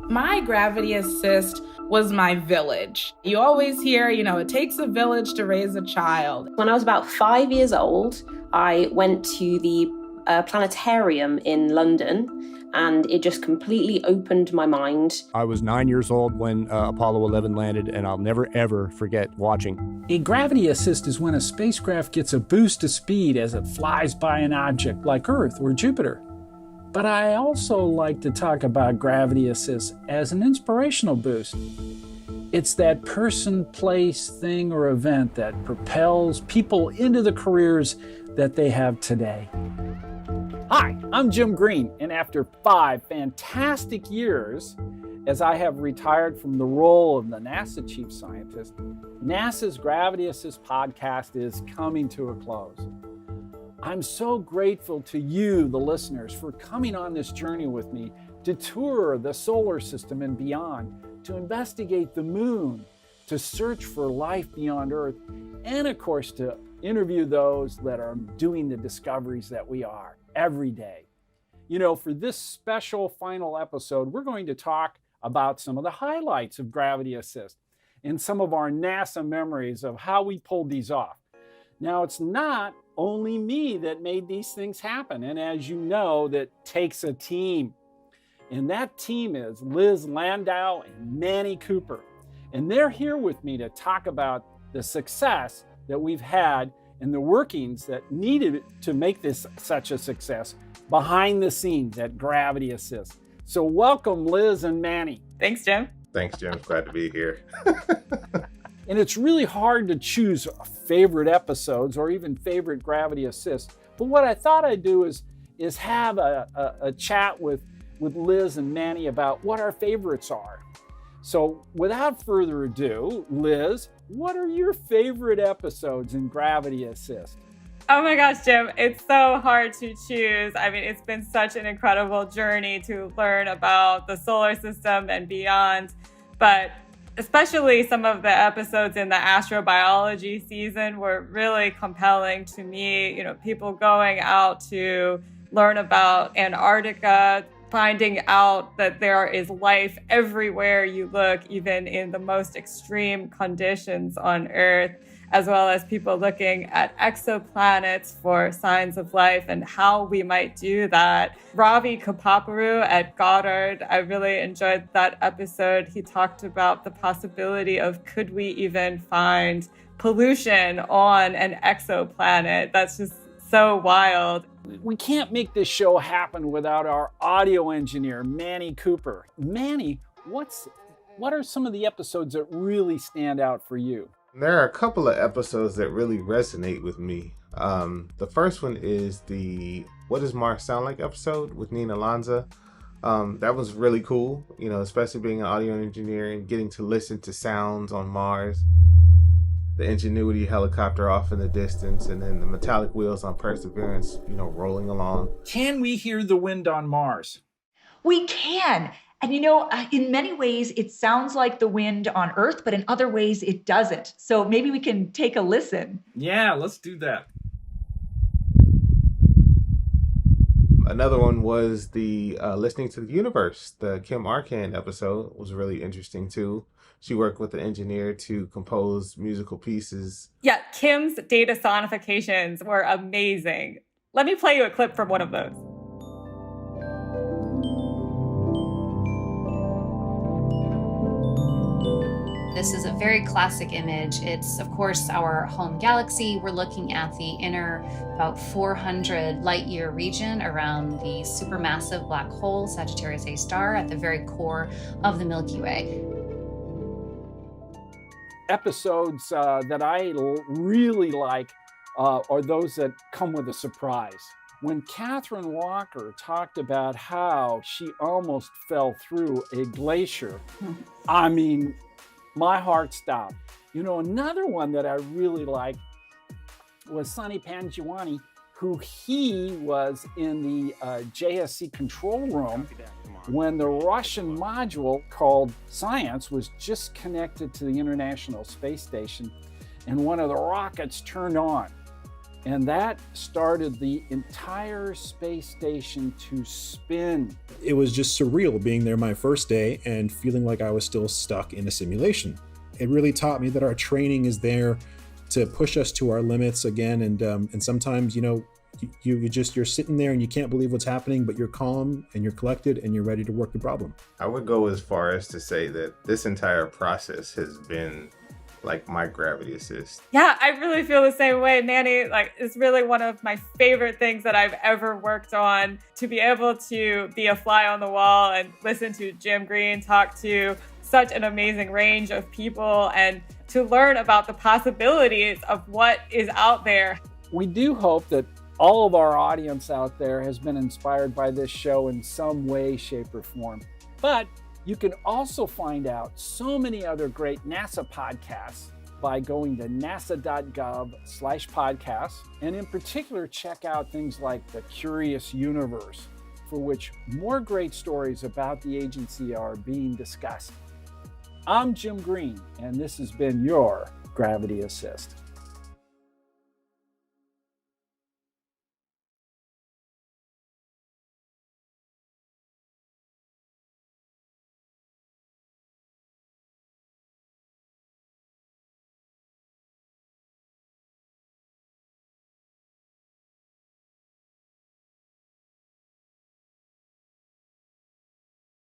My gravity assist was my village. You always hear, it takes a village to raise a child. When I was about 5 years old, I went to the planetarium in London, and it just completely opened my mind. I was 9 years old when Apollo 11 landed, and I'll never, ever forget watching. A gravity assist is when a spacecraft gets a boost of speed as it flies by an object like Earth or Jupiter. But I also like to talk about gravity assist as an inspirational boost. It's that person, place, thing, or event that propels people into the careers that they have today. Hi, I'm Jim Green, and after 5 fantastic years, as I have retired from the role of the NASA chief scientist, NASA's Gravity Assist podcast is coming to a close. I'm so grateful to you, the listeners, for coming on this journey with me to tour the solar system and beyond, to investigate the moon, to search for life beyond Earth, and of course, to interview those that are doing the discoveries that we are every day. For this special final episode, we're going to talk about some of the highlights of Gravity Assist and some of our NASA memories of how we pulled these off. Now, it's not only me that made these things happen. And as you know, that takes a team. And that team is Liz Landau and Manny Cooper. And they're here with me to talk about the success that we've had and the workings that needed to make this such a success behind the scenes at Gravity Assist. So welcome, Liz and Manny. Thanks, Jim. Thanks, Jim. Glad to be here. And it's really hard to choose favorite episodes or even favorite Gravity Assist. But what I thought I'd do is have a chat with Liz and Manny about what our favorites are. So without further ado, Liz, what are your favorite episodes in Gravity Assist? Oh my gosh, Jim, it's so hard to choose. I mean, it's been such an incredible journey to learn about the solar system and beyond. But especially some of the episodes in the astrobiology season were really compelling to me. People going out to learn about Antarctica, finding out that there is life everywhere you look, even in the most extreme conditions on Earth, as well as people looking at exoplanets for signs of life and how we might do that. Ravi Kapaparu at Goddard, I really enjoyed that episode. He talked about the possibility of could we even find pollution on an exoplanet? That's just so wild. We can't make this show happen without our audio engineer, Manny Cooper. Manny, what are some of the episodes that really stand out for you? There are a couple of episodes that really resonate with me. The first one is the What Does Mars Sound Like episode with Nina Lanza. That was really cool, especially being an audio engineer and getting to listen to sounds on Mars. The Ingenuity helicopter off in the distance, and then the metallic wheels on Perseverance, rolling along. Can we hear the wind on Mars? We can. And in many ways, it sounds like the wind on Earth, but in other ways, it doesn't. So maybe we can take a listen. Yeah, let's do that. Another one was the Listening to the Universe. The Kim Arcand episode was really interesting, too. She worked with the engineer to compose musical pieces. Yeah, Kim's data sonifications were amazing. Let me play you a clip from one of those. This is a very classic image. It's, of course, our home galaxy. We're looking at the inner, about 400 light-year region around the supermassive black hole, Sagittarius A star, at the very core of the Milky Way. Episodes that I really like are those that come with a surprise. When Catherine Walker talked about how she almost fell through a glacier, I mean, my heart stopped. Another one that I really liked was Sonny Pangiwani, who he was in the JSC control room when the Russian module called Science was just connected to the International Space Station, and one of the rockets turned on. And that started the entire space station to spin. It was just surreal being there my first day and feeling like I was still stuck in a simulation. It really taught me that our training is there to push us to our limits again. And sometimes, you're sitting there and you can't believe what's happening, but you're calm and you're collected and you're ready to work the problem. I would go as far as to say that this entire process has been like my gravity assist. Yeah, I really feel the same way, Manny. Like, it's really one of my favorite things that I've ever worked on, to be able to be a fly on the wall and listen to Jim Green talk to such an amazing range of people and to learn about the possibilities of what is out there. We do hope that all of our audience out there has been inspired by this show in some way, shape, or form. But you can also find out so many other great NASA podcasts by going to nasa.gov/podcasts, and in particular, check out things like The Curious Universe, for which more great stories about the agency are being discussed. I'm Jim Green, and this has been your Gravity Assist.